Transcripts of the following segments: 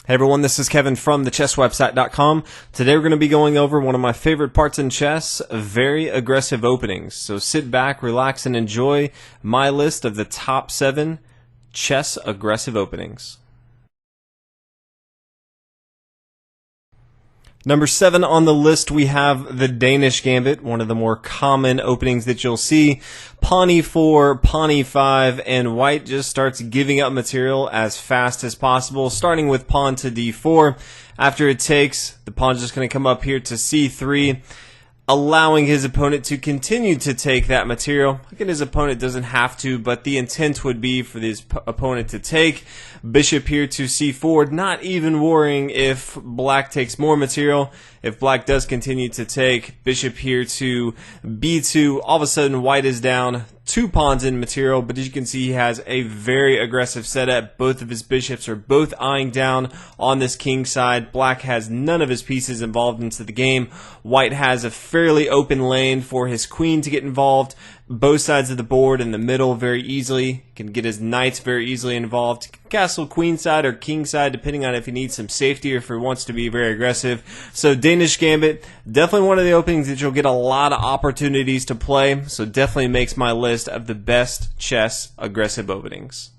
Hey everyone, this is Kevin from thechesswebsite.com. Today we're going to be going over one of my favorite parts in chess, very aggressive openings. So sit back, relax, and enjoy my list of the top 7 chess aggressive openings. Number 7 on the list, we have the Danish Gambit, one of the more common openings that you'll see. Pawn e4, pawn e5, and white just starts giving up material as fast as possible, starting with pawn to d4. After it takes, the pawn's just going to come up here to c3, allowing his opponent to continue to take that material. Again, his opponent doesn't have to, but the intent would be for this opponent to take. Bishop here to c4, not even worrying if black takes more material. If black does continue to take, bishop here to b2, all of a sudden white is down 2 pawns in material, but as you can see, he has a very aggressive setup. Both of his bishops are both eyeing down on this king side. Black has none of his pieces involved into the game. White has a fairly open lane for his queen to get involved. Both sides of the board in the middle very easily. Can get his knights very easily involved. Castle queen side or king side, depending on if he needs some safety or if he wants to be very aggressive. So Danish Gambit, definitely one of the openings that you'll get a lot of opportunities to play. So definitely makes my list of the best chess aggressive openings.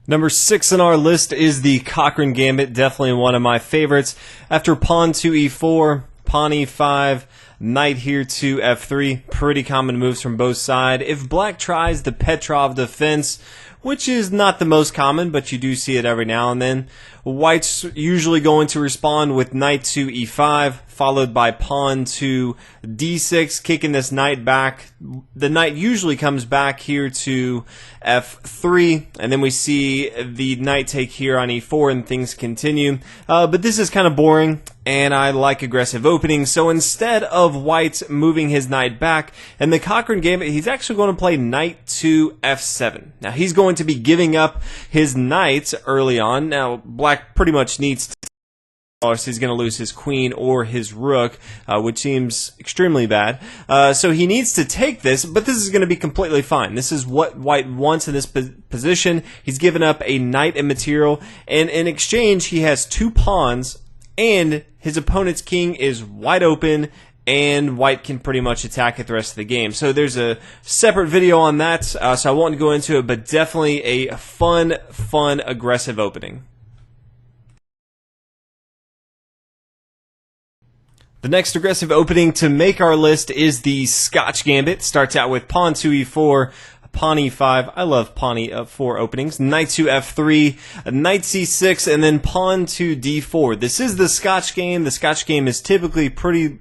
Number 6 on our list is the Cochrane Gambit, definitely one of my favorites. After pawn to e4, pawn e5, knight here to f3, pretty common moves from both sides. If black tries the Petrov defense, which is not the most common, but you do see it every now and then, white's usually going to respond with knight to e5, followed by pawn to d6, kicking this knight back. The knight usually comes back here to f3, and then we see the knight take here on e4, and things continue. But this is kind of boring, and I like aggressive openings, so instead of white moving his knight back, in the Cochrane Gambit, he's actually going to play knight to f7. Now, he's going to be giving up his knight early on. Now, black pretty much needs to, or he's going to lose his queen or his rook, which seems extremely bad. So he needs to take this, but this is going to be completely fine. This is what white wants in this position. He's given up a knight and material, and in exchange, he has 2 pawns, and his opponent's king is wide open, and white can pretty much attack it the rest of the game. So there's a separate video on that, so I won't go into it, but definitely a fun, aggressive opening. The next aggressive opening to make our list is the Scotch Gambit. Starts out with pawn to e4, pawn e5. I love pawn e4 openings. Knight to f3, knight c6, and then pawn to d4. This is the Scotch game. The Scotch game is typically pretty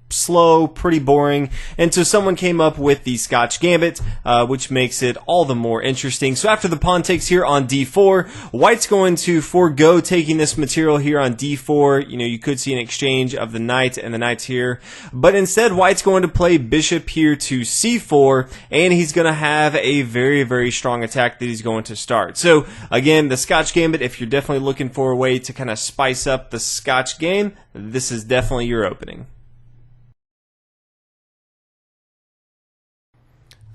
slow, pretty boring, and so someone came up with the Scotch Gambit, which makes it all the more interesting. So after the pawn takes here on d4, white's going to forego taking this material here on d4. You know, you could see an exchange of the knight and the knights here, but instead white's going to play bishop here to c4, and he's going to have a very strong attack that he's going to start. So again, the Scotch Gambit, if you're definitely looking for a way to kind of spice up the Scotch game, this is definitely your opening.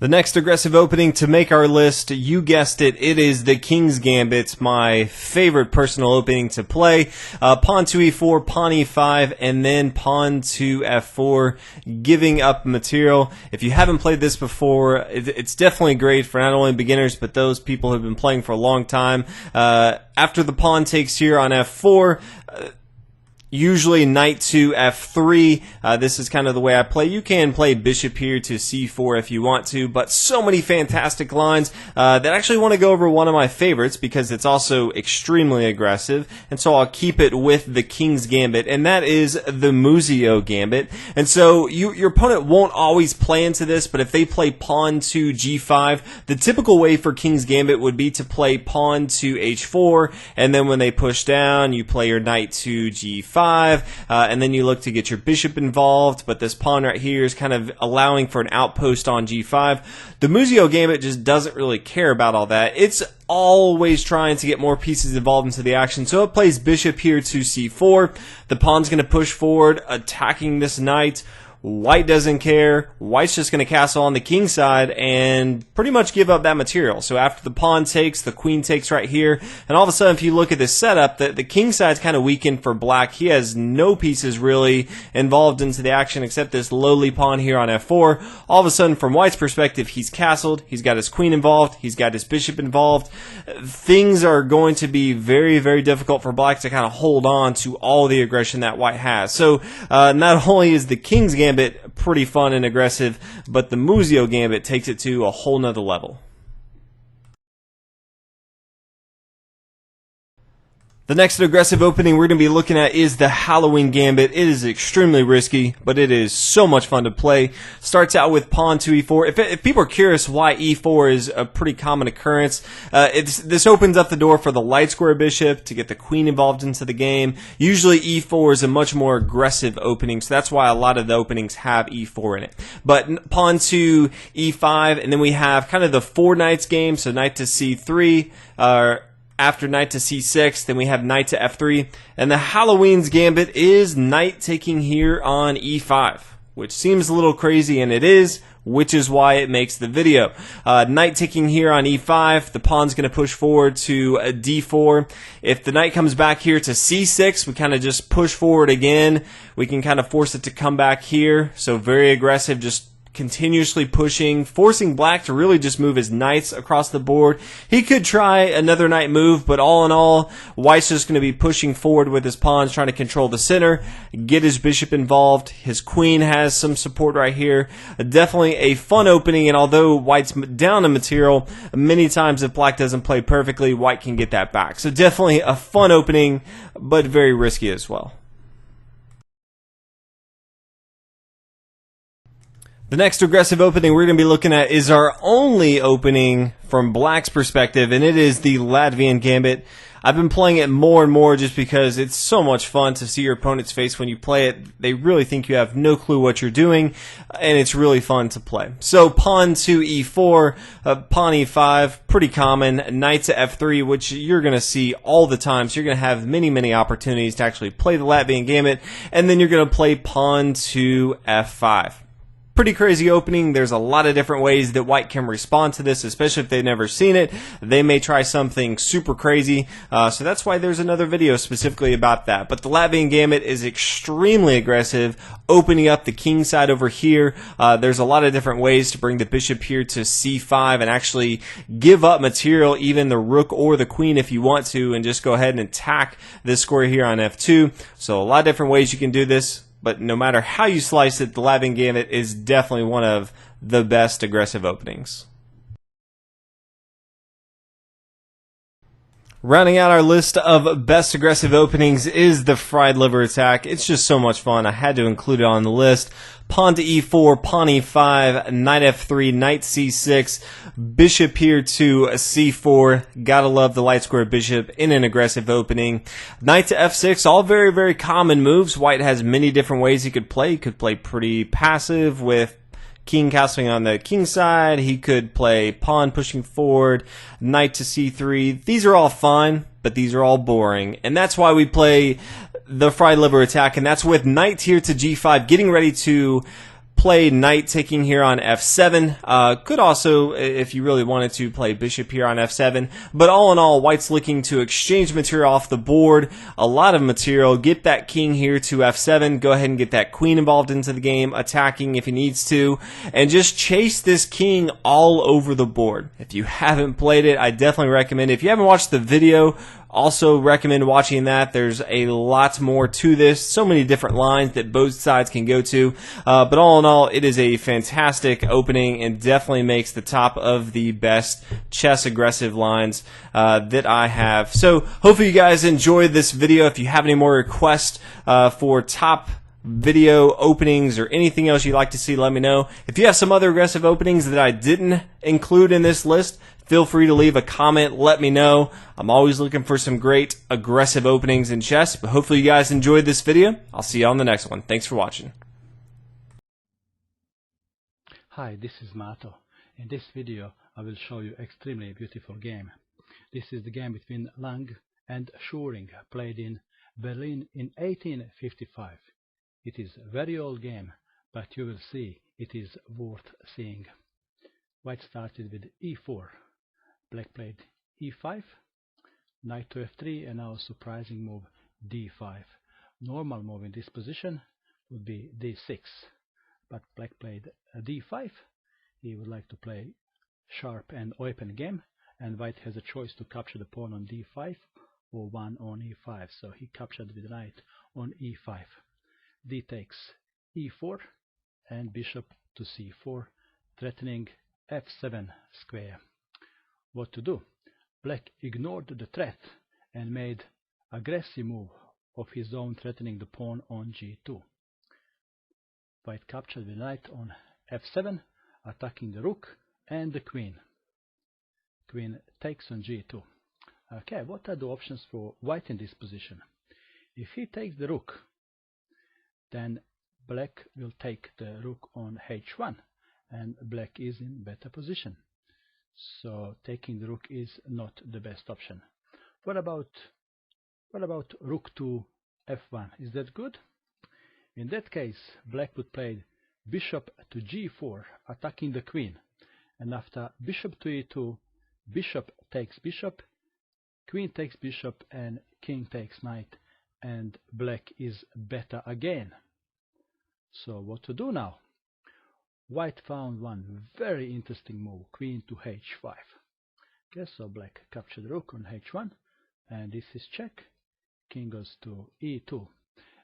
The next aggressive opening to make our list, you guessed it, it is the King's Gambit, my favorite personal opening to play. Pawn to e4, pawn e5, and then pawn to f4, giving up material. If you haven't played this before, it's definitely great for not only beginners, but those people who have been playing for a long time. After the pawn takes here on f4, usually knight to f3. This is kind of the way I play. You can play bishop here to c4 if you want to, but so many fantastic lines that I actually want to go over one of my favorites because it's also extremely aggressive, and so I'll keep it with the King's Gambit, and that is the Muzio Gambit. And so your opponent won't always play into this, but if they play pawn to g5, the typical way for King's Gambit would be to play pawn to h4, and then when they push down, you play your knight to g5, and then you look to get your bishop involved, but this pawn right here is kind of allowing for an outpost on g5. The Muzio Gambit just doesn't really care about all that. It's always trying to get more pieces involved into the action, so it plays bishop here to c4. The pawn's going to push forward, attacking this knight. White doesn't care. White's just going to castle on the king side and pretty much give up that material. So after the pawn takes, the queen takes right here. And all of a sudden, if you look at this setup, the king side's kind of weakened for black. He has no pieces really involved into the action except this lowly pawn here on f4. All of a sudden, from White's perspective, he's castled. He's got his queen involved. He's got his bishop involved. Things are going to be very, very difficult for black to kind of hold on to all the aggression that White has. So not only is the king's gambit pretty fun and aggressive, but the Muzio gambit takes it to a whole nother level. The next aggressive opening we're going to be looking at is the Halloween Gambit. It is extremely risky, but it is so much fun to play. Starts out with pawn to e4. If people are curious why e4 is a pretty common occurrence, this opens up the door for the light square bishop to get the queen involved into the game. Usually e4 is a much more aggressive opening, so that's why a lot of the openings have e4 in it. But pawn to e5, and then we have kind of the four knights game, so knight to c3, after knight to c6, then we have knight to f3, and the Halloween's gambit is knight taking here on e5, which seems a little crazy, and it is, which is why it makes the video. Knight taking here on e5, the pawn's going to push forward to d4. If the knight comes back here to c6, we kind of just push forward again. We can kind of force it to come back here, so very aggressive, just continuously pushing, forcing black to really just move his knights across the board. He could try another knight move, but all in all, White's just going to be pushing forward with his pawns, trying to control the center, get his bishop involved. His queen has some support right here. Definitely a fun opening, and although White's down in material, many times if black doesn't play perfectly, White can get that back. So definitely a fun opening, but very risky as well. The next aggressive opening we're going to be looking at is our only opening from black's perspective, and it is the Latvian Gambit. I've been playing it more and more just because it's so much fun to see your opponent's face when you play it. They really think you have no clue what you're doing, and it's really fun to play. So pawn to e4, pawn e5, pretty common. Knight to f3, which you're going to see all the time. So you're going to have many, many opportunities to actually play the Latvian Gambit, and then you're going to play pawn to f5. Pretty crazy opening. There's a lot of different ways that White can respond to this, especially if they've never seen it. They may try something super crazy, so that's why there's another video specifically about that. But the Latvian Gambit is extremely aggressive, opening up the king side over here. There's a lot of different ways to bring the bishop here to c5 and actually give up material, even the rook or the queen if you want to, and just go ahead and attack this square here on f2. So a lot of different ways you can do this. But no matter how you slice it, the Latvian Gambit is definitely one of the best aggressive openings. Rounding out our list of best aggressive openings is the fried liver attack. It's just so much fun. I had to include it on the list. Pawn to e4, pawn e5, knight f3, knight c6, bishop here to c4. Gotta love the light square bishop in an aggressive opening. Knight to f6, all very, very common moves. White has many different ways he could play. He could play pretty passive with king castling on the king side. He could play pawn pushing forward, knight to c3. These are all fun, but these are all boring. And that's why we play the fried liver attack, and that's with knight here to g5, getting ready to play knight taking here on f7. Could also, if you really wanted to, play bishop here on f7. But all in all, White's looking to exchange material off the board, a lot of material, get that king here to f7, go ahead and get that queen involved into the game, attacking if he needs to, and just chase this king all over the board. If you haven't played it, I definitely recommend it. If you haven't watched the video, also recommend watching that. There's a lot more to this. So many different lines that both sides can go to. But all in all, it is a fantastic opening and definitely makes the top of the best chess aggressive lines that I have. So hopefully you guys enjoyed this video. If you have any more requests for top video openings or anything else you'd like to see, let me know. If you have some other aggressive openings that I didn't include in this list, feel free to leave a comment, let me know. I'm always looking for some great aggressive openings in chess, but hopefully you guys enjoyed this video. I'll see you on the next one. Thanks for watching. Hi, this is Mato. In this video I will show you extremely beautiful game. This is the game between Lang and Schuring, played in Berlin in 1855. It is a very old game, but you will see it is worth seeing. White started with e4, black played e5, knight to f3, and now surprising move d5. Normal move in this position would be d6, but black played d5. He would like to play sharp and open game, and white has a choice to capture the pawn on d5 or one on e5, so he captured with knight on e5. D takes e4 and bishop to c4, threatening f7 square. What to do? Black ignored the threat and made aggressive move of his own, threatening the pawn on g2. White captured the knight on f7, attacking the rook and the queen. Queen takes on g2. Okay, what are the options for white in this position? If he takes the rook, then black will take the rook on h1, and black is in better position. So taking the rook is not the best option. What about rook to f1? Is that good? In that case, black would play bishop to g4, attacking the queen. And after bishop to e2, bishop takes bishop, queen takes bishop, and king takes knight, and black is better again. So what to do now? White found one very interesting move, queen to h5. Okay, so black captured the rook on h1, and this is check. King goes to e2.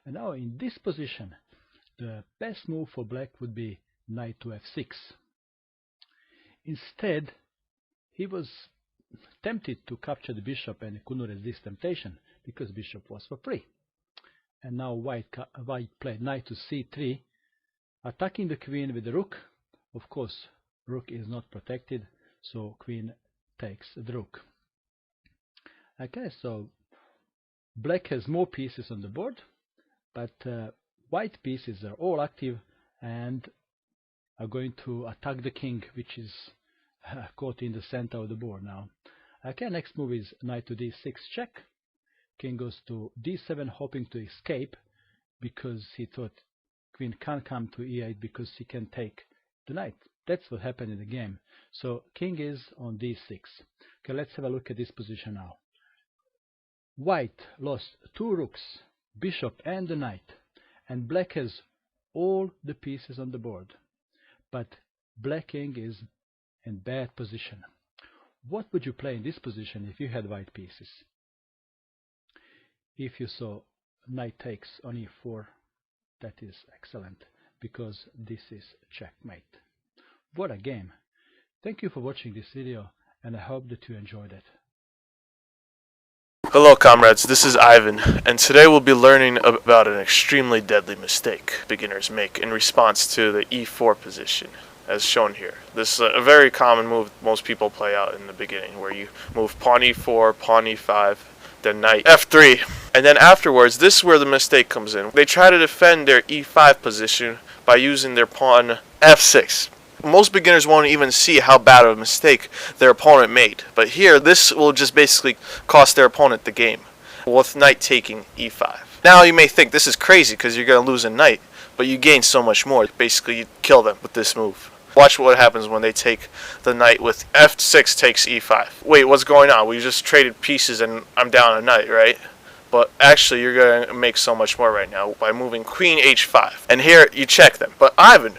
And now in this position, the best move for black would be knight to f6. Instead, he was tempted to capture the bishop and he couldn't resist temptation because bishop was for free. And now white played knight to c3, attacking the queen with the rook. Of course, rook is not protected, so queen takes the rook. Okay, so black has more pieces on the board, but white pieces are all active and are going to attack the king, which is caught in the center of the board now. Okay, next move is knight to d6 check. King goes to d7, hoping to escape because he thought queen can't come to e8 because he can take the knight. That's what happened in the game. So king is on d6. Okay, let's have a look at this position now. White lost two rooks, bishop and the knight, and black has all the pieces on the board. But black king is in bad position. What would you play in this position if you had white pieces? If you saw knight takes on e4, that is excellent, because this is checkmate. What a game! Thank you for watching this video, and I hope that you enjoyed it. Hello comrades, this is Ivan, and today we'll be learning about an extremely deadly mistake beginners make in response to the e4 position, as shown here. This is a very common move most people play out in the beginning, where you move pawn e4, pawn e5, then knight f3, and then afterwards, this is where the mistake comes in. They try to defend their e5 position by using their pawn f6. Most beginners won't even see how bad of a mistake their opponent made, but here this will just basically cost their opponent the game, with knight taking e5. Now you may think this is crazy because you're going to lose a knight, but you gain so much more. Basically you kill them with this move. Watch what happens when they take the knight with f6 takes e5. Wait, what's going on? We just traded pieces and I'm down a knight, right? But actually you're going to make so much more right now by moving queen h5. And here you check them. But Ivan,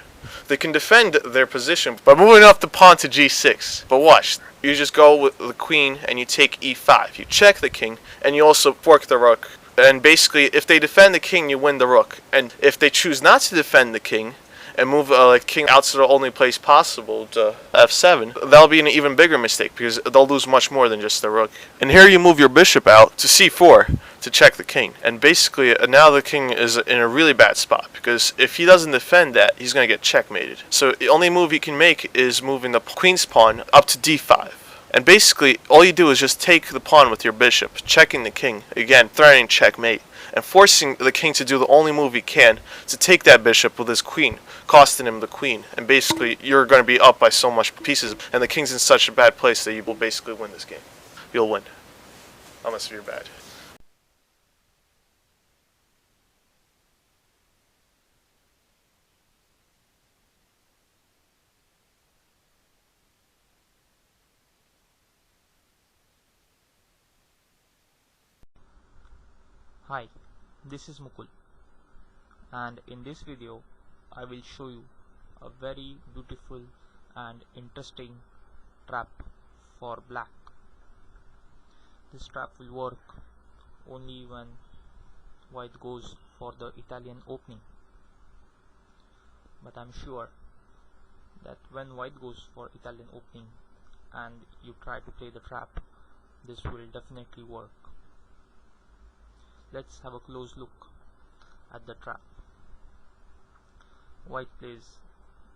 they can defend their position by moving off the pawn to g6. But watch, you just go with the queen and you take e5. You check the king and you also fork the rook. And basically, if they defend the king, you win the rook. And if they choose not to defend the king and move the king out to the only place possible, to f7, that'll be an even bigger mistake because they'll lose much more than just the rook. And here you move your bishop out to c4 to check the king. And basically, now the king is in a really bad spot because if he doesn't defend that, he's going to get checkmated. So the only move he can make is moving the queen's pawn up to d5. And basically, all you do is just take the pawn with your bishop, checking the king, again, threatening checkmate, and forcing the king to do the only move he can to take that bishop with his queen, costing him the queen. And basically, you're going to be up by so much pieces, and the king's in such a bad place that you will basically win this game. You'll win, unless you're bad. Hi, this is Mukul, and in this video I will show you a very beautiful and interesting trap for black. This trap will work only when white goes for the Italian opening, but I'm sure that when white goes for Italian opening and you try to play the trap, this will definitely work. Let's have a close look at the trap. White plays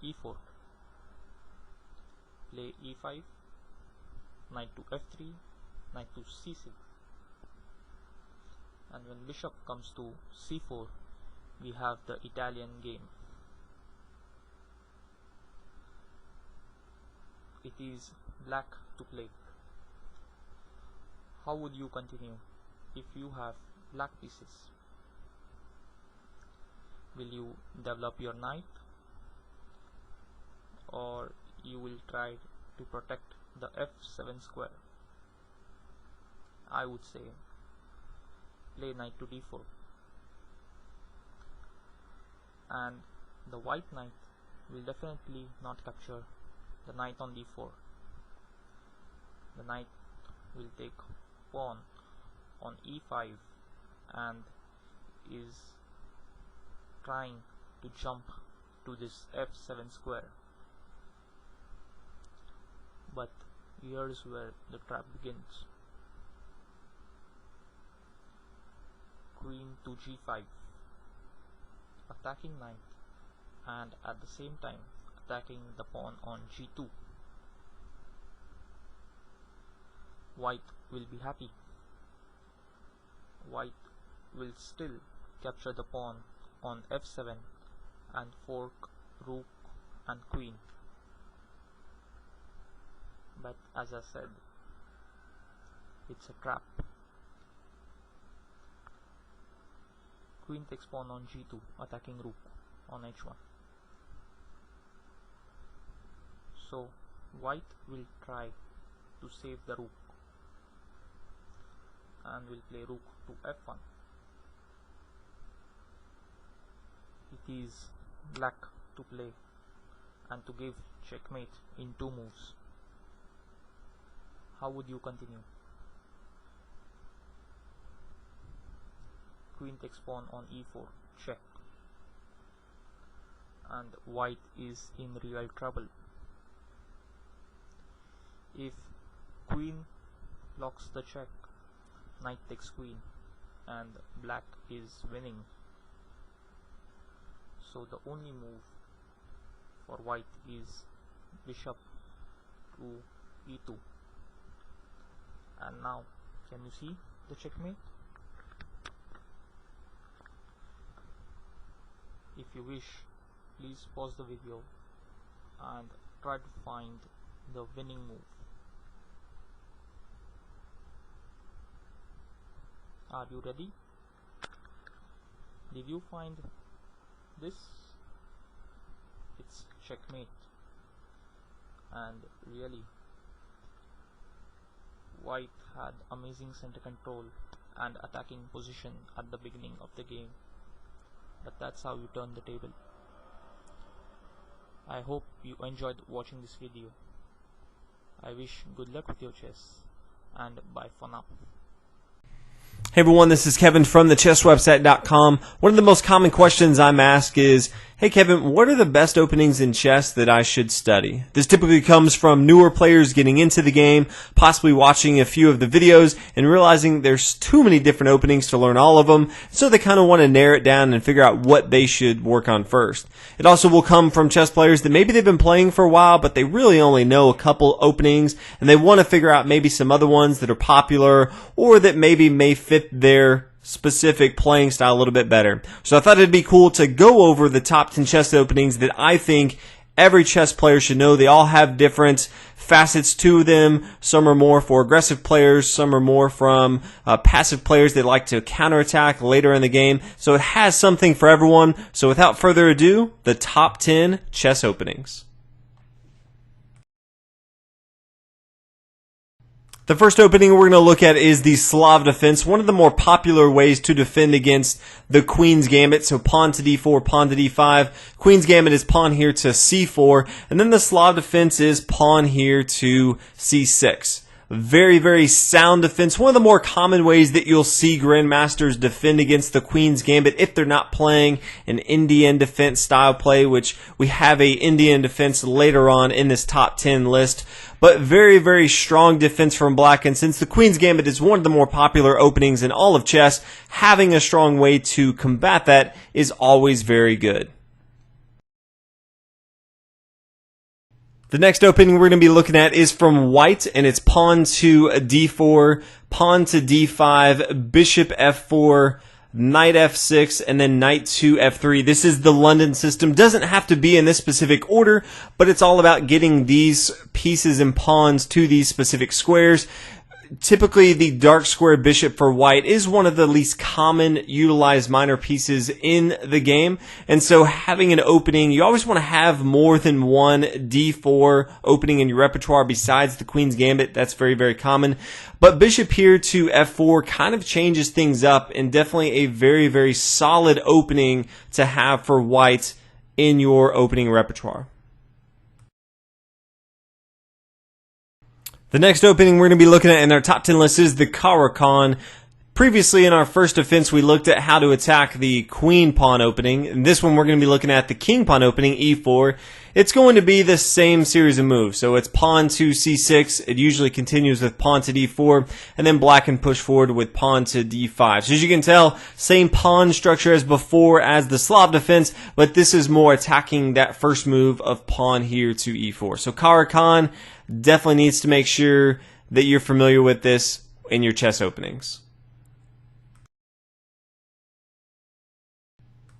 e4, play e5, knight to f3, knight to c6, and when bishop comes to c4, we have the Italian game. It is black to play. How would you continue if you have black pieces? Will you develop your knight, or you will try to protect the f7 square? I would say play knight to d4, and the white knight will definitely not capture the knight on d4. The knight will take pawn on e5 and is trying to jump to this f7 square. But here is where the trap begins. Queen to g5, attacking knight, and at the same time attacking the pawn on g2. White will be happy. White will still capture the pawn on f7 and fork rook and queen. But as I said, it's a trap. Queen takes pawn on g2, attacking rook on h1. So white will try to save the rook and will play rook to f1. It is black to play and to give checkmate in 2 moves. How would you continue? Queen takes pawn on e4, check, and white is in real trouble. If queen blocks the check, knight takes queen, and black is winning. So the only move for white is bishop to e2. And now, can you see the checkmate? If you wish, please pause the video and try to find the winning move. Are you ready? Did you find this? It's checkmate. And really, white had amazing center control and attacking position at the beginning of the game, but that's how you turn the table. I hope you enjoyed watching this video. I wish good luck with your chess, and bye for now. Hey everyone, this is Kevin from thechesswebsite.com. One of the most common questions I'm asked is, hey Kevin, what are the best openings in chess that I should study? This typically comes from newer players getting into the game, possibly watching a few of the videos and realizing there's too many different openings to learn all of them, so they kind of want to narrow it down and figure out what they should work on first. It also will come from chess players that maybe they've been playing for a while, but they really only know a couple openings, and they want to figure out maybe some other ones that are popular or that maybe may fit their specific playing style a little bit better. So I thought it'd be cool to go over the top 10 chess openings that I think every chess player should know. They all have different facets to them. Some are more for aggressive players, some are more from passive players that like to counterattack later in the game. So it has something for everyone. So without further ado, the top 10 chess openings. The first opening we're going to look at is the Slav defense, one of the more popular ways to defend against the Queen's Gambit. So pawn to d4, pawn to d5. Queen's Gambit is pawn here to c4, and then the Slav defense is pawn here to c6. Very, very sound defense. One of the more common ways that you'll see grandmasters defend against the Queen's Gambit if they're not playing an Indian defense style play, which we have a Indian defense later on in this top 10 list. But very, very strong defense from black, and since the Queen's Gambit is one of the more popular openings in all of chess, having a strong way to combat that is always very good. The next opening we're going to be looking at is from white, and it's pawn to d4, pawn to d5, bishop f4, knight f6, and then knight to f3. This is the London system. Doesn't have to be in this specific order, but it's all about getting these pieces and pawns to these specific squares. Typically, the dark square bishop for white is one of the least common utilized minor pieces in the game. And so having an opening, you always want to have more than one d4 opening in your repertoire besides the Queen's Gambit. That's very, very common. But bishop here to f4 kind of changes things up, and definitely a very, very solid opening to have for white in your opening repertoire. The next opening we're going to be looking at in our top 10 list is the Caro-Kann. Previously in our first defense we looked at how to attack the queen pawn opening. In this one we're going to be looking at the king pawn opening, e4. It's going to be the same series of moves. So it's pawn to c6. It usually continues with pawn to d4, and then black can push forward with pawn to d5. So as you can tell, same pawn structure as before as the Slav defense, but this is more attacking that first move of pawn here to e4. So Caro-Kann definitely needs to make sure that you're familiar with this in your chess openings.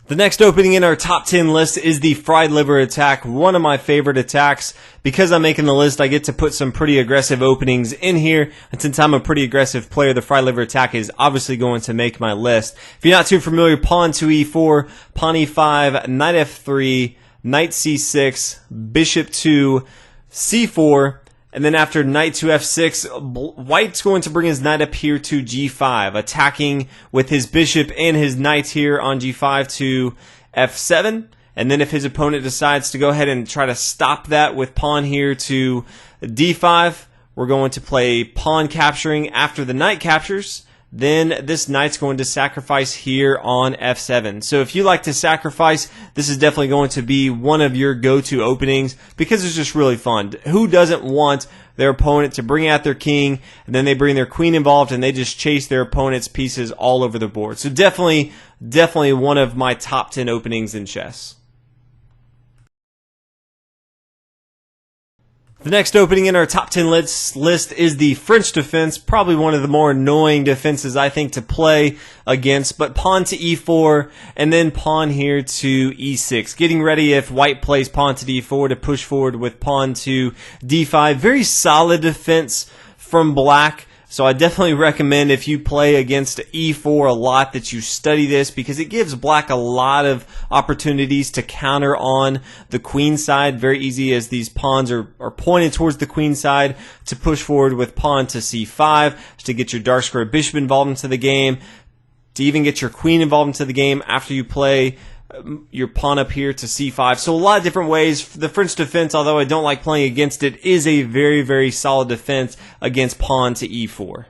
The next opening in our top 10 list is the fried liver attack, one of my favorite attacks. Because I'm making the list, I get to put some pretty aggressive openings in here, and since I'm a pretty aggressive player, the fried liver attack is obviously going to make my list. If you're not too familiar, pawn to e4, pawn e5, knight f3, knight c6, bishop to c4, and then after knight to f6, white's going to bring his knight up here to g5, attacking with his bishop and his knight here on g5 to f7. And then if his opponent decides to go ahead and try to stop that with pawn here to d5, we're going to play pawn capturing after the knight captures. Then this knight's going to sacrifice here on f7. So if you like to sacrifice, this is definitely going to be one of your go-to openings because it's just really fun. Who doesn't want their opponent to bring out their king, and then they bring their queen involved, and they just chase their opponent's pieces all over the board? So definitely one of my top 10 openings in chess. The next opening in our top 10 list is the French defense, probably one of the more annoying defenses I think to play against, but pawn to e4 and then pawn here to e6. Getting ready if white plays pawn to d4 to push forward with pawn to d5. Very solid defense from black. So I definitely recommend if you play against e4 a lot that you study this because it gives black a lot of opportunities to counter on the queen side. Very easy as these pawns are pointed towards the queen side to push forward with pawn to c5 to get your dark square bishop involved into the game, to even get your queen involved into the game after you play your pawn up here to c5. So a lot of different ways. The French defense, although I don't like playing against it, is a very, very solid defense against pawn to e4.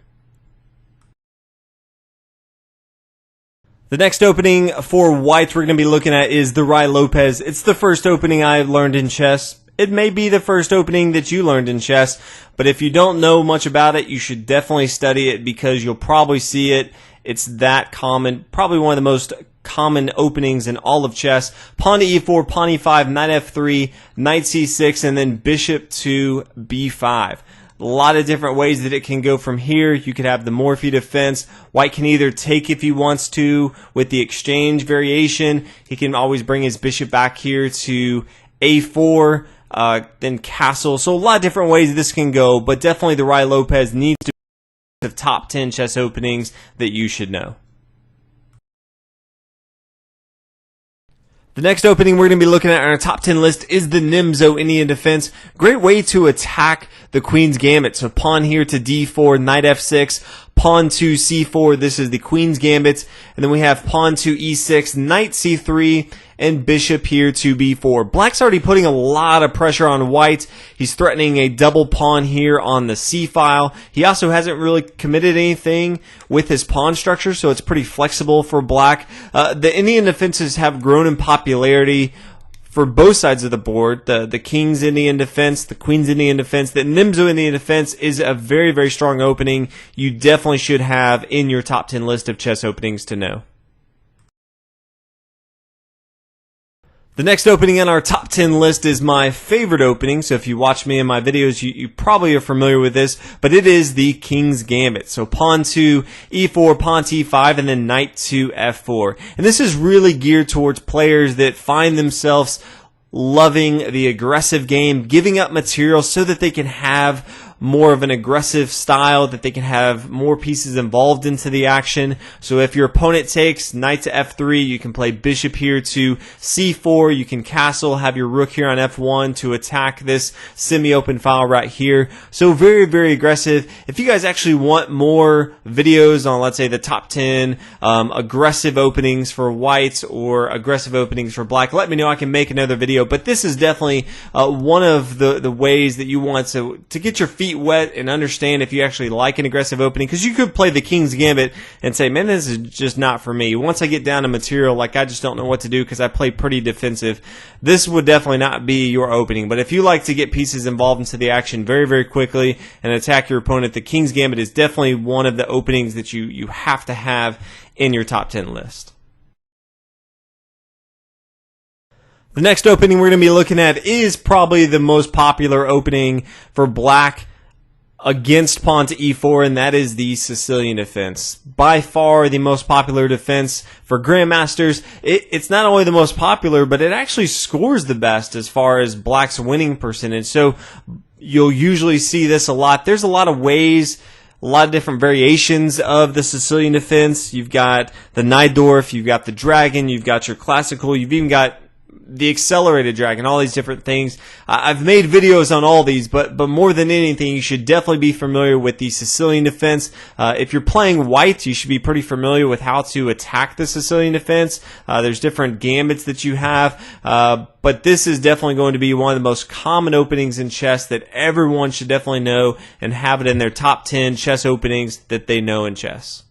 The next opening for white we're going to be looking at is the Ruy Lopez. It's the first opening I learned in chess. It may be the first opening that you learned in chess, but if you don't know much about it, you should definitely study it because you'll probably see it. It's that common, probably one of the most common openings in all of chess. Pawn to e4, pawn e5, knight f3, knight c6, and then bishop to b5. A lot of different ways that it can go from here. You could have the Morphy defense. White can either take if he wants to with the exchange variation. He can always bring his bishop back here to a4, then castle. So a lot of different ways this can go, but definitely the Ruy Lopez needs to be the top 10 chess openings that you should know. The next opening we're going to be looking at on our top 10 list is the Nimzo Indian Defense. Great way to attack the Queen's Gambit. So pawn here to d4, knight f6, pawn to c4. This is the Queen's Gambit. And then we have pawn to e6, knight c3, and bishop here to b4. Black's already putting a lot of pressure on white. He's threatening a double pawn here on the c-file. He also hasn't really committed anything with his pawn structure, so it's pretty flexible for black. The Indian defenses have grown in popularity for both sides of the board. The King's Indian Defense, the Queen's Indian Defense, the Nimzo Indian Defense is a very, very strong opening. You definitely should have in your top 10 list of chess openings to know. The next opening on our top 10 list is my favorite opening, so if you watch me in my videos, you probably are familiar with this, but it is the King's Gambit. So pawn to e4, pawn to e5, and then knight to f4. And this is really geared towards players that find themselves loving the aggressive game, giving up material so that they can have more of an aggressive style, that they can have more pieces involved into the action. So if your opponent takes knight to f3, you can play bishop here to c4, you can castle, have your rook here on f1 to attack this semi-open file right here. So very, very aggressive. If you guys actually want more videos on, let's say, the top 10 aggressive openings for white or aggressive openings for black, let me know. I can make another video. But this is definitely one of the ways that you want to get your feet wet and understand if you actually like an aggressive opening, because you could play the King's Gambit and say, man, this is just not for me. Once I get down to material, like, I just don't know what to do because I play pretty defensive. This would definitely not be your opening. But if you like to get pieces involved into the action very, very quickly and attack your opponent, the King's Gambit is definitely one of the openings that you have to have in your top 10 list. The next opening we're going to be looking at is probably the most popular opening for black against pawn to e4, and that is the Sicilian defense. By far the most popular defense for grandmasters. It's not only the most popular, but it actually scores the best as far as black's winning percentage. So you'll usually see this a lot. There's a lot of ways, a lot of different variations of the Sicilian defense. You've got the Najdorf, you've got the Dragon, you've got your classical, you've even got the accelerated dragon, all these different things. I've made videos on all these, but more than anything, you should definitely be familiar with the Sicilian defense. If you're playing white, you should be pretty familiar with how to attack the Sicilian defense. There's different gambits that you have, but this is definitely going to be one of the most common openings in chess that everyone should definitely know and have it in their top 10 chess openings that they know in chess.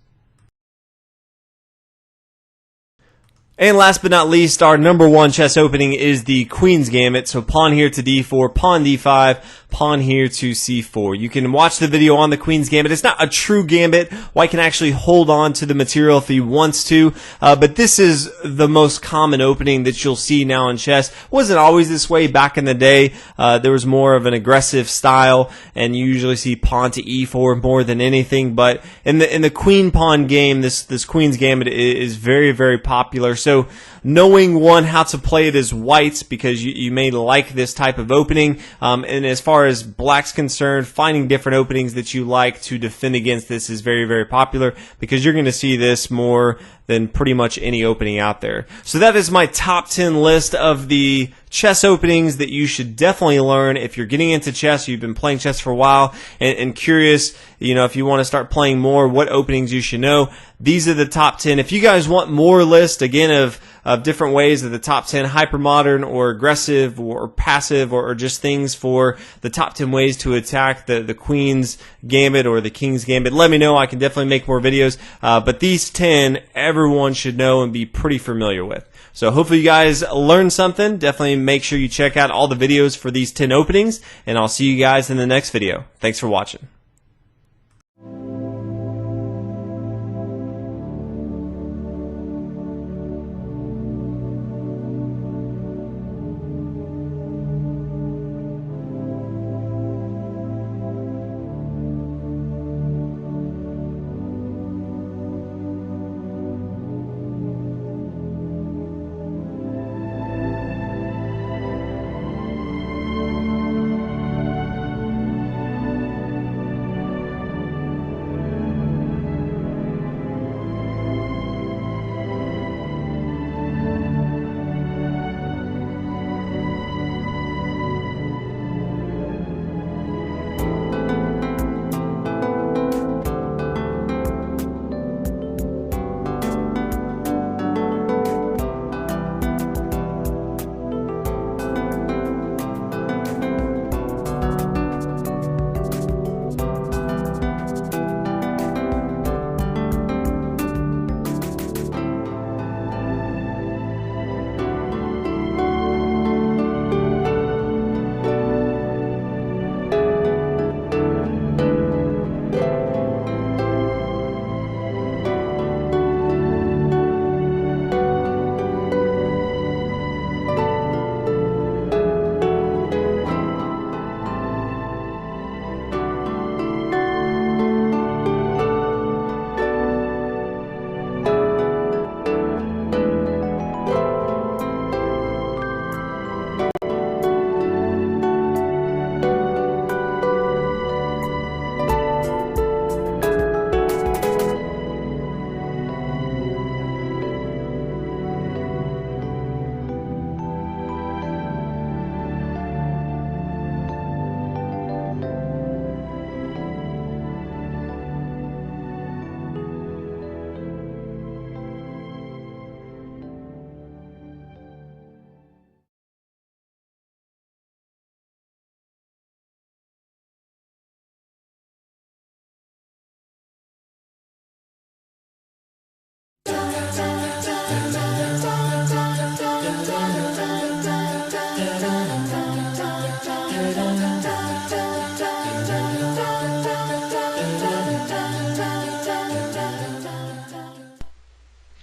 And last but not least, our number one chess opening is the Queen's Gambit. So pawn here to d4, pawn d5, pawn here to c4. You can watch the video on the Queen's Gambit. It's not a true gambit. White can actually hold on to the material if he wants to, but this is the most common opening that you'll see now in chess. It wasn't always this way back in the day. There was more of an aggressive style, and you usually see pawn to e4 more than anything. But in the queen pawn game, this Queen's Gambit is very, very popular. So knowing, one, how to play it as white, because you may like this type of opening, and as far as black's concerned, finding different openings that you like to defend against this is very, very popular, because you're going to see this more than pretty much any opening out there. So that is my top 10 list of the chess openings that you should definitely learn if you're getting into chess, you've been playing chess for a while, and curious, if you want to start playing more, what openings you should know. These are the top 10. If you guys want more lists, again, of different ways of the top 10 hypermodern or aggressive or passive, or just things for the top 10 ways to attack the Queen's Gambit or the King's Gambit, let me know. I can definitely make more videos. But these 10, everyone should know and be pretty familiar with. So hopefully you guys learned something. Definitely make sure you check out all the videos for these 10 openings, and I'll see you guys in the next video. Thanks for watching.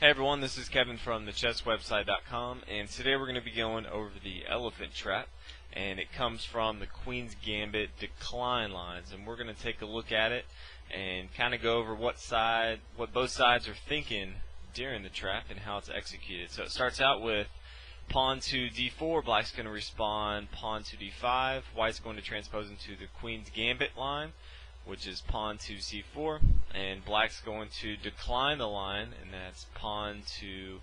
Hey everyone, this is Kevin from thechesswebsite.com, and today we're going to be going over the elephant trap, and it comes from the Queen's Gambit decline lines, and we're going to take a look at it and kind of go over what both sides are thinking during the trap and how it's executed. So it starts out with pawn to d4, black's going to respond pawn to d5, white's going to transpose into the Queen's Gambit line, which is pawn to c4, and black's going to decline the line, and that's pawn to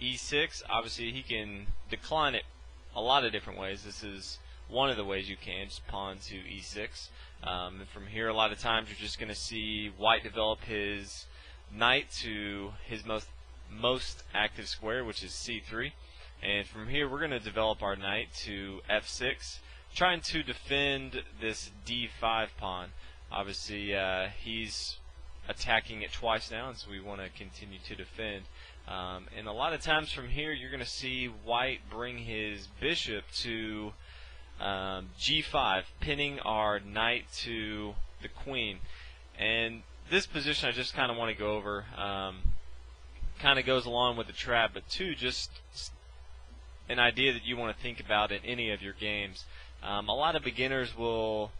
e6. Obviously he can decline it a lot of different ways. This is one of the ways you can, just pawn to e6. And from here a lot of times you're just going to see white develop his knight to his most active square, which is c3, and from here we're going to develop our knight to f6, trying to defend this d5 pawn. Obviously, he's attacking it twice now, and so we want to continue to defend. And a lot of times from here, you're going to see white bring his bishop to g5, pinning our knight to the queen. And this position I just kind of want to go over. Kind of goes along with the trap, but two, just an idea that you want to think about in any of your games. A lot of beginners will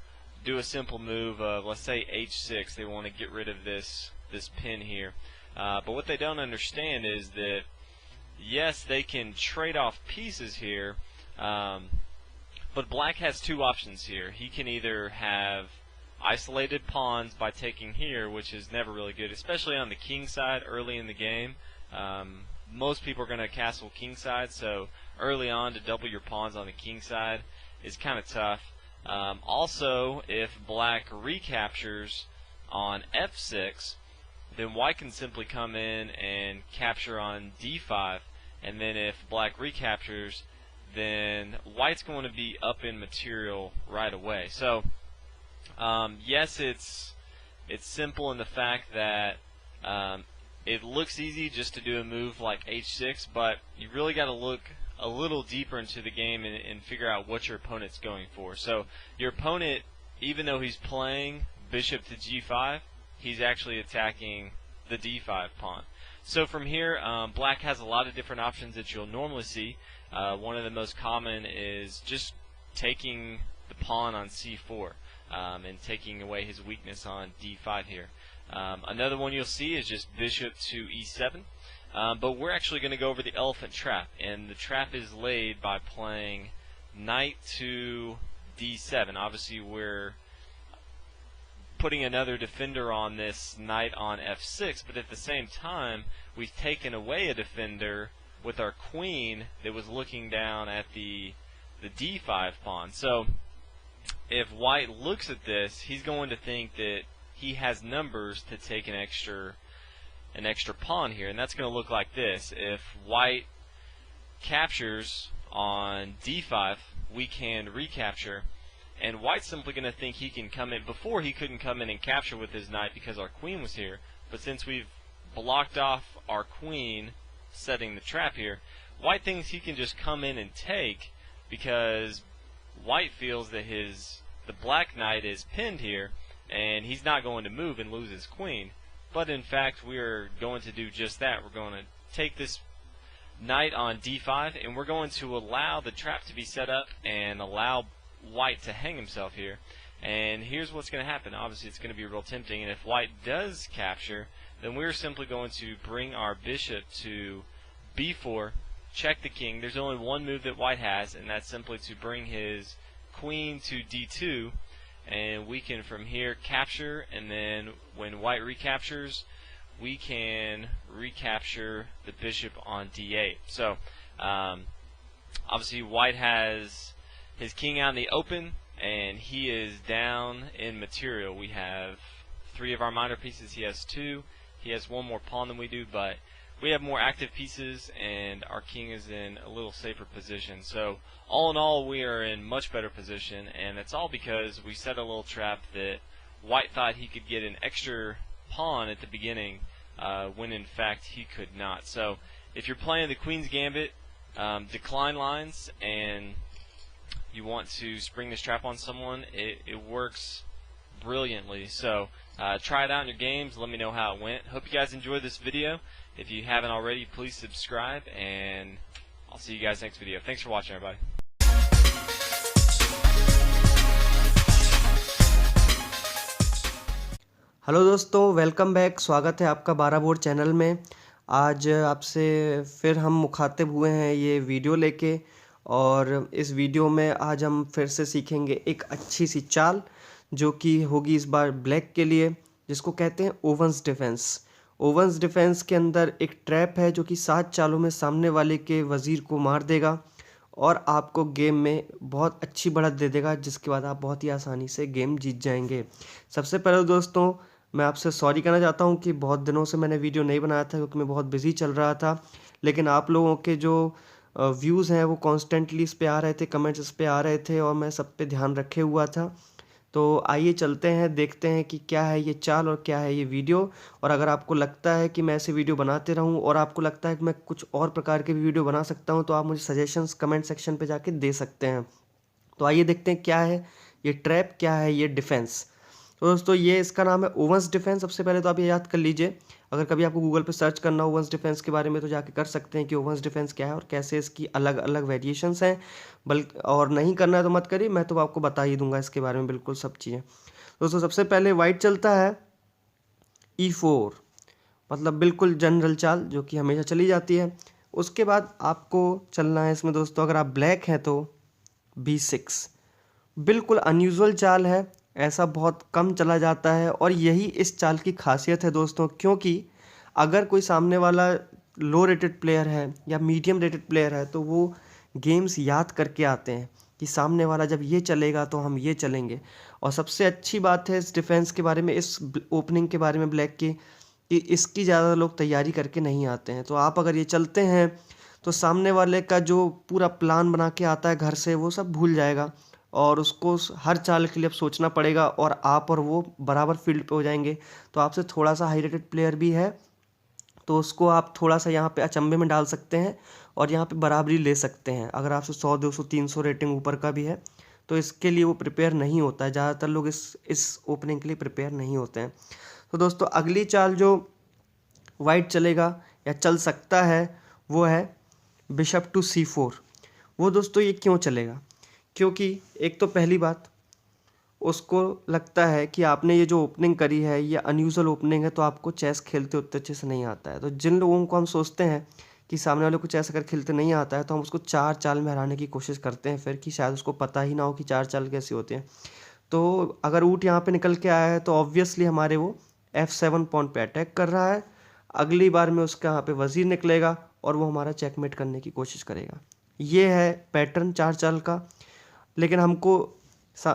do a simple move of, let's say, h6. They want to get rid of this pin here. But what they don't understand is that, yes, they can trade off pieces here, but black has two options here. He can either have isolated pawns by taking here, which is never really good, especially on the king side early in the game. Most people are going to castle king side, so early on to double your pawns on the king side is kind of tough. Also, if black recaptures on f6, then white can simply come in and capture on d5, and then if black recaptures, then white's going to be up in material right away. So yes, it's simple in the fact that it looks easy just to do a move like h6, but you really got to look a little deeper into the game and figure out what your opponent's going for. So your opponent, even though he's playing bishop to g5, he's actually attacking the d5 pawn. So from here, black has a lot of different options that you'll normally see. One of the most common is just taking the pawn on c4 and taking away his weakness on d5 here. Another one you'll see is just bishop to e7. But we're actually going to go over the elephant trap, and the trap is laid by playing knight to d7. Obviously we're putting another defender on this knight on f6, but at the same time we've taken away a defender with our queen that was looking down at the d5 pawn. So if white looks at this, he's going to think that he has numbers to take an extra pawn here, and that's going to look like this. If white captures on d5, we can recapture, and white's simply going to think he can come in. Before, he couldn't come in and capture with his knight because our queen was here, but since we've blocked off our queen, setting the trap here, white thinks he can just come in and take because white feels that the black knight is pinned here, and he's not going to move and lose his queen. But in fact, we're going to do just that. We're going to take this knight on d5, and we're going to allow the trap to be set up and allow white to hang himself here. And here's what's going to happen. Obviously, it's going to be real tempting, and if white does capture, then we're simply going to bring our bishop to b4, check the king. There's only one move that white has, and that's simply to bring his queen to d2, and we can from here capture, and then when white recaptures, we can recapture the bishop on d8. So obviously white has his king out in the open, and he is down in material. We have 3 of our minor pieces, he has 2. He has 1 more pawn than we do, but we have more active pieces, and our king is in a little safer position. So all in all, we are in much better position, and it's all because we set a little trap that white thought he could get an extra pawn at the beginning, when in fact he could not. So if you're playing the Queen's Gambit decline lines and you want to spring this trap on someone, it works brilliantly. So try it out in your games. Let me know how it went. Hope you guys enjoyed this video. If you haven't already, please subscribe, and I'll see you guys next video. Thanks for watching, everybody. Hello दोस्तों, welcome back. स्वागत है आपका 12 board channel में। आज आपसे फिर हम मुखातिब हुए हैं ये वीडियो लेके, और इस वीडियो में आज हम फिर से सीखेंगे एक अच्छी सी चाल जो कि होगी इस बार ब्लैक के लिए, जिसको कहते हैं ओवंस डिफेंस। ओवंस डिफेंस के अंदर एक ट्रैप है जो कि 7 चालों में सामने वाले के वज़ीर को मार देगा और आपको गेम में बहुत अच्छी बढ़त दे देगा, जिसके बाद आप बहुत ही आसानी से गेम जीत जाएंगे। सबसे पहले दोस्तों, मैं आपसे सॉरी कहना चाहता हूं कि बहुत दिनों से मैंने वीडियो नहीं बनाया था क्योंकि मैं बहुत बिज़ी चल रहा था, लेकिन आप लोगों के जो व्यूज़ हैं वो कॉन्स्टेंटली इस पे आ रहे थे, कमेंट्स इस पे आ रहे थे, और मैं सब पे ध्यान रखे हुआ था। तो आइए चलते हैं, देखते हैं कि क्या है ये चाल और क्या है ये वीडियो। और अगर आपको लगता है कि मैं ऐसे वीडियो बनाते रहूं और आपको लगता है कि मैं कुछ और प्रकार के भी वीडियो बना सकता हूं, तो आप मुझे सजेशंस कमेंट सेक्शन पे जाके दे सकते हैं। तो आइए देखते हैं क्या है ये ट्रैप, क्या है ये डिफेंस। तो दोस्तों, ये इसका नाम है ओवंस डिफेंस। सबसे पहले तो आप ये याद कर लीजिए, अगर कभी आपको गूगल पे सर्च करना हो ओवंस डिफेंस के बारे में तो जाके कर सकते हैं कि ओवंस डिफेंस क्या है और कैसे इसकी अलग अलग वेरिएशंस हैं। बल्कि और नहीं करना है तो मत करिए, मैं तो आपको बता ही दूंगा इसके बारे में बिल्कुल सब चीज़ें। दोस्तों, सबसे पहले वाइट चलता है E4, मतलब बिल्कुल जनरल चाल जो कि हमेशा चली जाती है। उसके बाद आपको चलना है इसमें दोस्तों, अगर आप ब्लैक हैं तो B6, बिल्कुल अनयूजुअल चाल है, ऐसा बहुत कम चला जाता है, और यही इस चाल की खासियत है दोस्तों। क्योंकि अगर कोई सामने वाला लो रेटेड प्लेयर है या मीडियम रेटेड प्लेयर है तो वो गेम्स याद करके आते हैं कि सामने वाला जब ये चलेगा तो हम ये चलेंगे। और सबसे अच्छी बात है इस डिफेंस के बारे में, इस ओपनिंग के बारे में ब्लैक की, कि इसकी ज़्यादा लोग तैयारी करके नहीं आते हैं। तो आप अगर ये चलते हैं तो सामने वाले का जो पूरा प्लान बना के आता है घर से, वो सब भूल जाएगा और उसको हर चाल के लिए अब सोचना पड़ेगा, और आप और वो बराबर फील्ड पे हो जाएंगे। तो आपसे थोड़ा सा हाई रेटेड प्लेयर भी है तो उसको आप थोड़ा सा यहाँ पे अचंभे में डाल सकते हैं और यहाँ पे बराबरी ले सकते हैं। अगर आपसे 100, 200, 300 रेटिंग ऊपर का भी है तो इसके लिए वो प्रिपेयर नहीं होता है। ज़्यादातर लोग इस ओपनिंग के लिए प्रिपेयर नहीं होते हैं। तो दोस्तों, अगली चाल जो वाइट चलेगा या चल सकता है वो है बिशप टू C4। वो दोस्तों ये क्यों चलेगा? क्योंकि एक तो पहली बात, उसको लगता है कि आपने ये जो ओपनिंग करी है ये अनयूजुअल ओपनिंग है, तो आपको चेस खेलते उतने अच्छे से नहीं आता है। तो जिन लोगों को हम सोचते हैं कि सामने वाले को चेस अगर खेलते नहीं आता है तो हम उसको 4 चाल में हराने की कोशिश करते हैं, फिर कि शायद उसको पता ही ना हो कि 4 चाल कैसी होती हैं। तो अगर ऊँट यहाँ पे निकल के आया है तो ऑब्वियसली हमारे वो F7 पॉइंट पे अटैक कर रहा है। अगली बार में उसका यहाँ पे वज़ीर निकलेगा और वो हमारा चेकमेट करने की कोशिश करेगा। ये है पैटर्न 4 चाल का, लेकिन हमको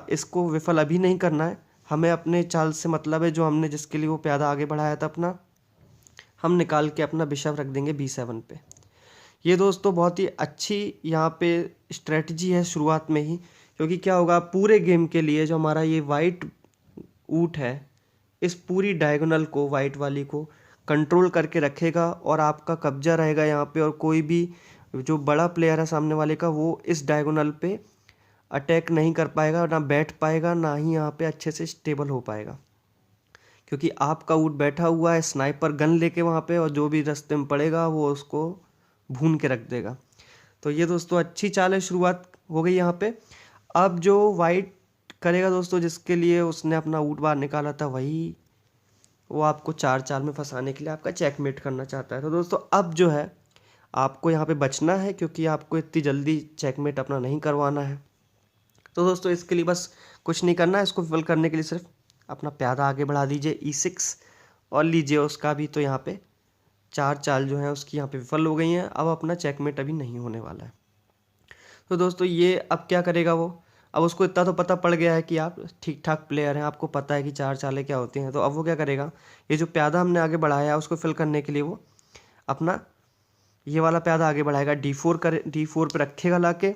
इसको विफल अभी नहीं करना है। हमें अपने चाल से मतलब है, जो हमने जिसके लिए वो प्यादा आगे बढ़ाया था अपना, हम निकाल के अपना बिशप रख देंगे B7 पे। ये दोस्तों बहुत ही अच्छी यहाँ पे स्ट्रेटजी है शुरुआत में ही, क्योंकि क्या होगा, पूरे गेम के लिए जो हमारा ये वाइट ऊट है इस पूरी डायगोनल को, वाइट वाली को कंट्रोल करके रखेगा और आपका कब्जा रहेगा यहाँ पे, और कोई भी जो बड़ा प्लेयर है सामने वाले का वो इस डायगोनल पे अटैक नहीं कर पाएगा, ना बैठ पाएगा, ना ही यहाँ पे अच्छे से स्टेबल हो पाएगा, क्योंकि आपका ऊँट बैठा हुआ है स्नाइपर गन लेके वहाँ पे, और जो भी रास्ते में पड़ेगा वो उसको भून के रख देगा। तो ये दोस्तों अच्छी चाल है, शुरुआत हो गई यहाँ पे। अब जो वाइट करेगा दोस्तों, जिसके लिए उसने अपना ऊँट बाहर निकाला था, वही वो आपको 4 चाल में फंसाने के लिए आपका चेकमेट करना चाहता है। तो दोस्तों, अब जो है आपको यहाँ पे बचना है, क्योंकि आपको इतनी जल्दी चेकमेट अपना नहीं करवाना है। तो दोस्तों, इसके लिए बस कुछ नहीं करना है, इसको विफल करने के लिए सिर्फ अपना प्यादा आगे बढ़ा दीजिए E6 और लीजिए उसका भी। तो यहाँ पे 4 चाल जो है उसकी यहाँ पे विफल हो गई हैं। अब अपना चेकमेट अभी नहीं होने वाला है। तो दोस्तों, ये अब क्या करेगा वो, अब उसको इतना तो पता पड़ गया है कि आप ठीक ठाक प्लेयर हैं, आपको पता है कि 4 चालें क्या होती हैं। तो अब वो क्या करेगा, ये जो प्यादा हमने आगे बढ़ाया है उसको फिल करने के लिए वो अपना ये वाला प्यादा आगे बढ़ाएगा, D4 पे रखेगा लाके।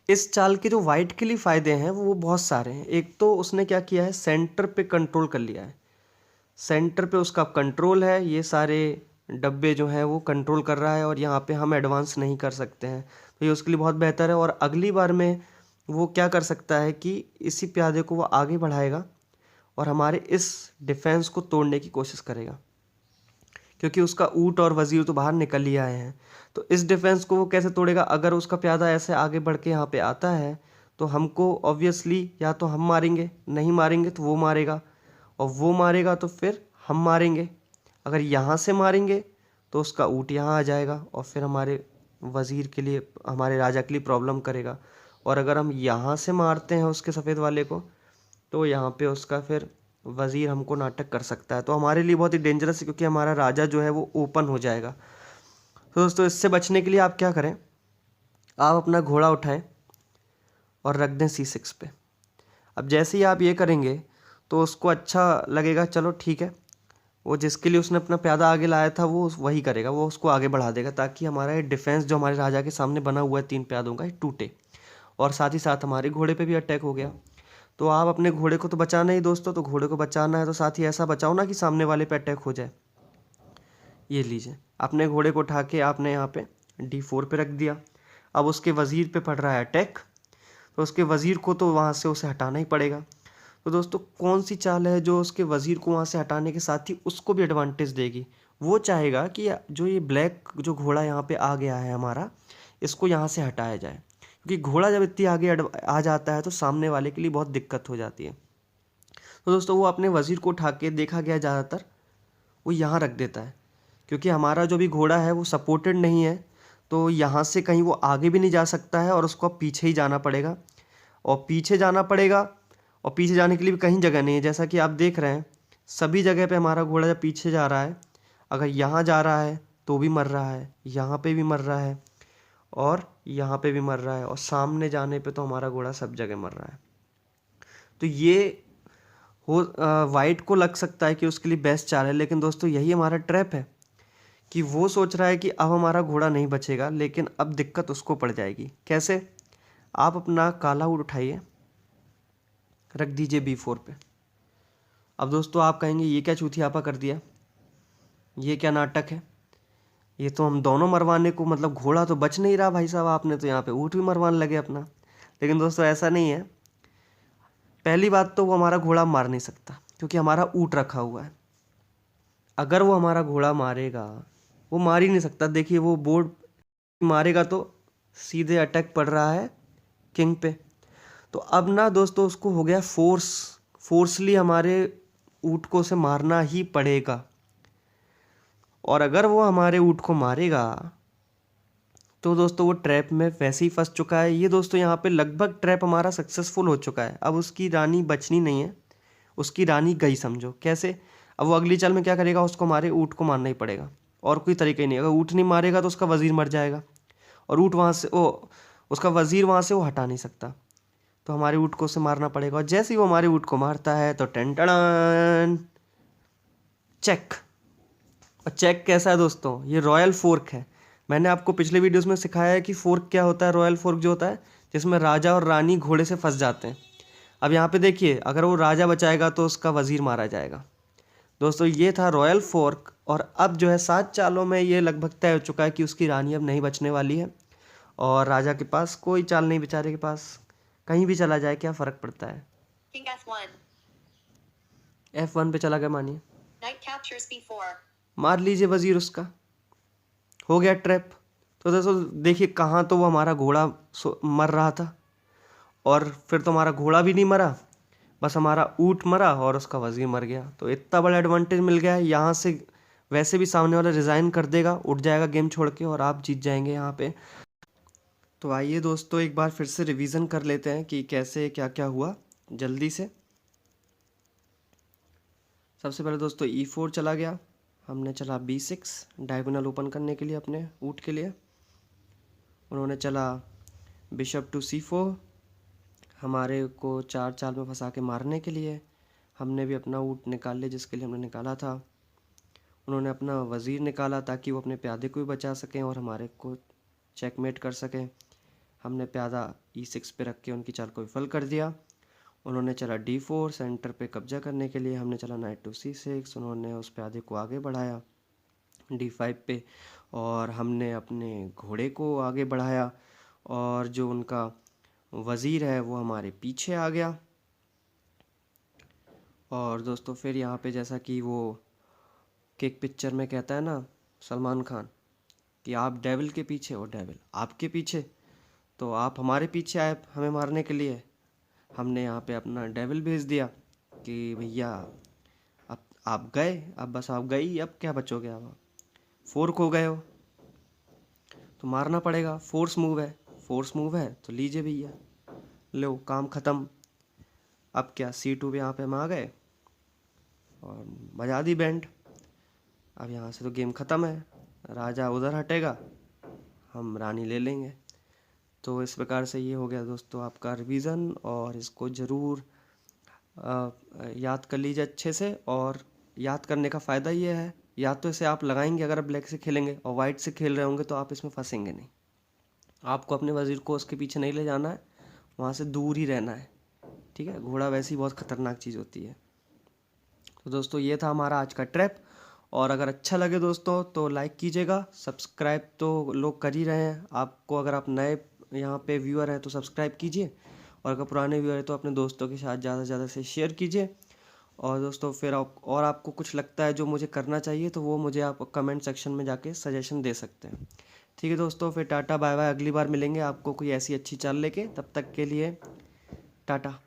इस चाल के जो वाइट के लिए फ़ायदे हैं वो बहुत सारे हैं। एक तो उसने क्या किया है, सेंटर पे कंट्रोल कर लिया है, सेंटर पे उसका कंट्रोल है, ये सारे डब्बे जो हैं वो कंट्रोल कर रहा है, और यहाँ पे हम एडवांस नहीं कर सकते हैं। तो ये उसके लिए बहुत बेहतर है। और अगली बार में वो क्या कर सकता है कि इसी प्यादे को वो आगे बढ़ाएगा और हमारे इस डिफेंस को तोड़ने की कोशिश करेगा, क्योंकि उसका ऊँट और वजीर तो बाहर निकल ही आए हैं। तो इस डिफेंस को वो कैसे तोड़ेगा? अगर उसका प्यादा ऐसे आगे बढ़ के यहाँ पे आता है तो हमको ऑब्वियसली या तो हम मारेंगे, नहीं मारेंगे तो वो मारेगा, और वो मारेगा तो फिर हम मारेंगे। अगर यहाँ से मारेंगे तो उसका ऊँट यहाँ आ जाएगा और फिर हमारे वज़ीर के लिए, हमारे राजा के लिए प्रॉब्लम करेगा। और अगर हम यहाँ से मारते हैं उसके सफ़ेद वाले को तो यहाँ पे उसका फिर वज़ीर हमको नाटक कर सकता है, तो हमारे लिए बहुत ही डेंजरस है, क्योंकि हमारा राजा जो है वो ओपन हो जाएगा। तो दोस्तों इससे बचने के लिए आप क्या करें, आप अपना घोड़ा उठाएं और रख दें C6 पे। अब जैसे ही आप ये करेंगे तो उसको अच्छा लगेगा, चलो ठीक है, वो जिसके लिए उसने अपना प्यादा आगे लाया था वो वही करेगा, वो उसको आगे बढ़ा देगा, ताकि हमारा ये डिफेंस जो हमारे राजा के सामने बना हुआ है 3 प्यादों का, ये टूटे। और साथ ही साथ हमारे घोड़े पे भी अटैक हो गया। तो आप अपने घोड़े को तो बचाना ही दोस्तों, तो घोड़े को बचाना है तो साथ ही ऐसा बचाओ ना कि सामने वाले पे अटैक हो जाए। ये लीजिए, अपने घोड़े को उठा के आपने यहाँ पे D4 पे रख दिया। अब उसके वज़ीर पे पड़ रहा है अटैक, तो उसके वज़ीर को तो वहाँ से उसे हटाना ही पड़ेगा। तो दोस्तों कौन सी चाल है जो उसके वज़ीर को वहाँ से हटाने के साथ ही उसको भी एडवांटेज देगी? वो चाहेगा कि जो ये ब्लैक जो घोड़ा यहाँ पे आ गया है हमारा, इसको यहाँ से हटाया जाए, क्योंकि घोड़ा जब इतनी आगे आ जाता है तो सामने वाले के लिए बहुत दिक्कत हो जाती है। तो दोस्तों वो अपने वज़ीर को उठा के, देखा गया ज़्यादातर वो यहाँ रख देता है, क्योंकि हमारा जो भी घोड़ा है वो सपोर्टेड नहीं है, तो यहाँ से कहीं वो आगे भी नहीं जा सकता है और उसको अब पीछे ही जाना पड़ेगा। और पीछे जाना पड़ेगा, और पीछे जाने के लिए भी कहीं जगह नहीं है, जैसा कि आप देख रहे हैं सभी जगह पे हमारा घोड़ा जब पीछे जा रहा है, अगर यहाँ जा रहा है तो भी मर रहा है, यहाँ पे भी मर रहा है, और यहाँ पे भी मर रहा है, और सामने जाने पे तो हमारा घोड़ा सब जगह मर रहा है। तो ये हो वाइट को लग सकता है कि उसके लिए बेस्ट चाल है, लेकिन दोस्तों यही हमारा ट्रैप है कि वो सोच रहा है कि अब हमारा घोड़ा नहीं बचेगा, लेकिन अब दिक्कत उसको पड़ जाएगी। कैसे? आप अपना काला ऊँट उठाइए, रख दीजिए B4 पे। अब दोस्तों आप कहेंगे ये क्या चूतियापा कर दिया, ये क्या नाटक है, ये तो हम दोनों मरवाने को, मतलब घोड़ा तो बच नहीं रहा भाई साहब, आपने तो यहाँ पे ऊँट भी मरवाने लगे अपना। लेकिन दोस्तों ऐसा नहीं है। पहली बात तो वो हमारा घोड़ा मार नहीं सकता, क्योंकि हमारा ऊँट रखा हुआ है। अगर वो हमारा घोड़ा मारेगा, वो मार ही नहीं सकता। देखिए वो बोर्ड मारेगा तो सीधे अटैक पड़ रहा है किंग पे। तो अब ना दोस्तों उसको हो गया फोर्सली हमारे ऊँट को उसे मारना ही पड़ेगा। और अगर वो हमारे ऊँट को मारेगा तो दोस्तों वो ट्रैप में वैसे ही फंस चुका है। ये दोस्तों यहाँ पे लगभग ट्रैप हमारा सक्सेसफुल हो चुका है। अब उसकी रानी बचनी नहीं है, उसकी रानी गई समझो। कैसे? अब वो अगली चाल में क्या करेगा, उसको हमारे ऊँट को मारना ही पड़ेगा, और कोई तरीका ही नहीं। अगर ऊँट नहीं मारेगा तो उसका वज़ीर मर जाएगा, और ऊँट वहाँ से उसका वज़ीर वहाँ से वो हटा नहीं सकता, तो हमारे ऊँट को उसे मारना पड़ेगा। और जैसे ही वो हमारे ऊँट को मारता है तो टन चेक। और चेक कैसा है दोस्तों? ये रॉयल फोर्क है। मैंने आपको पिछले वीडियोस में सिखाया है कि फोर्क क्या होता है। रॉयल फोर्क जो होता है जिसमें राजा और रानी घोड़े से फंस जाते हैं। अब यहाँ पे देखिए, अगर वो राजा बचाएगा तो उसका वज़ीर मारा जाएगा। दोस्तों ये था रॉयल फोर्क, और अब जो है 7 चालों में ये लगभग तय हो चुका है कि उसकी रानी अब नहीं बचने वाली है, और राजा के पास कोई चाल नहीं, बेचारे के पास कहीं भी चला जाए क्या फ़र्क पड़ता है। King F1. F1 पे चला गया मानिए, Knight captures B4. मार लीजिए वज़ीर उसका, हो गया ट्रैप। तो दोस्तों देखिए कहाँ तो वो हमारा घोड़ा मर रहा था, और फिर तो हमारा घोड़ा भी नहीं मरा, बस हमारा ऊँट मरा और उसका वज़ीर मर गया। तो इतना बड़ा एडवांटेज मिल गया है। यहाँ से वैसे भी सामने वाला रिज़ाइन कर देगा, उठ जाएगा गेम छोड़ के, और आप जीत जाएंगे यहाँ पे। तो आइए दोस्तों एक बार फिर से रिवीजन कर लेते हैं कि कैसे क्या क्या हुआ जल्दी से। सबसे पहले दोस्तों E4 चला गया, हमने चला B6 डायगोनल ओपन करने के लिए अपने ऊँट के लिए। उन्होंने चला बिशप टू C4 हमारे को 4 चाल में फंसा के मारने के लिए। हमने भी अपना ऊँट निकाल लिया जिसके लिए हमने निकाला था। उन्होंने अपना वज़ीर निकाला ताकि वो अपने प्यादे को भी बचा सकें और हमारे को चेकमेट कर सकें। हमने प्यादा E6 पे रख के उनकी चाल को विफल कर दिया। उन्होंने चला D4 सेंटर पे कब्जा करने के लिए। हमने चला नाइट टू C6, उन्होंने उस प्यादे को आगे बढ़ाया D5 पे, और हमने अपने घोड़े को आगे बढ़ाया, और जो उनका वज़ीर है वो हमारे पीछे आ गया। और दोस्तों फिर यहाँ पे जैसा कि वो किक पिक्चर में कहता है ना सलमान खान कि आप डेविल के पीछे हो, डेविल आपके पीछे, तो आप हमारे पीछे आए हमें मारने के लिए। हमने यहाँ पे अपना डेविल भेज दिया कि भैया अब आप गए, अब बस आप गई, अब क्या बचोगे आप, फोर्क हो गए हो तो मारना पड़ेगा, फोर्स मूव है तो लीजिए भैया, लो काम ख़त्म। अब क्या C2 पे यहाँ पे हम आ गए और बजा दी बैंड। अब यहाँ से तो गेम ख़त्म है, राजा उधर हटेगा, हम रानी ले लेंगे। तो इस प्रकार से ये हो गया दोस्तों आपका रिवीजन, और इसको ज़रूर याद कर लीजिए अच्छे से। और याद करने का फ़ायदा ये है, या तो इसे आप लगाएंगे अगर आप ब्लैक से खेलेंगे और वाइट से खेल रहे होंगे तो आप इसमें फंसेंगे नहीं। आपको अपने वज़ीर को उसके पीछे नहीं ले जाना है, वहाँ से दूर ही रहना है, ठीक है। घोड़ा वैसे ही बहुत ख़तरनाक चीज़ होती है। तो दोस्तों ये था हमारा आज का ट्रैप, और अगर अच्छा लगे दोस्तों तो लाइक कीजिएगा, सब्सक्राइब तो लोग कर ही रहे हैं। आपको अगर आप नए यहाँ पे व्यूअर हैं तो सब्सक्राइब कीजिए, और अगर पुराने व्यूअर हैं तो अपने दोस्तों के साथ ज़्यादा से ज़्यादा से शेयर कीजिए। और दोस्तों फिर आपको कुछ लगता है जो मुझे करना चाहिए तो वो मुझे आप कमेंट सेक्शन में जाके सजेशन दे सकते हैं। ठीक है दोस्तों, फिर टाटा बाय बाय, अगली बार मिलेंगे आपको कोई ऐसी अच्छी चाल लेके, तब तक के लिए टाटा।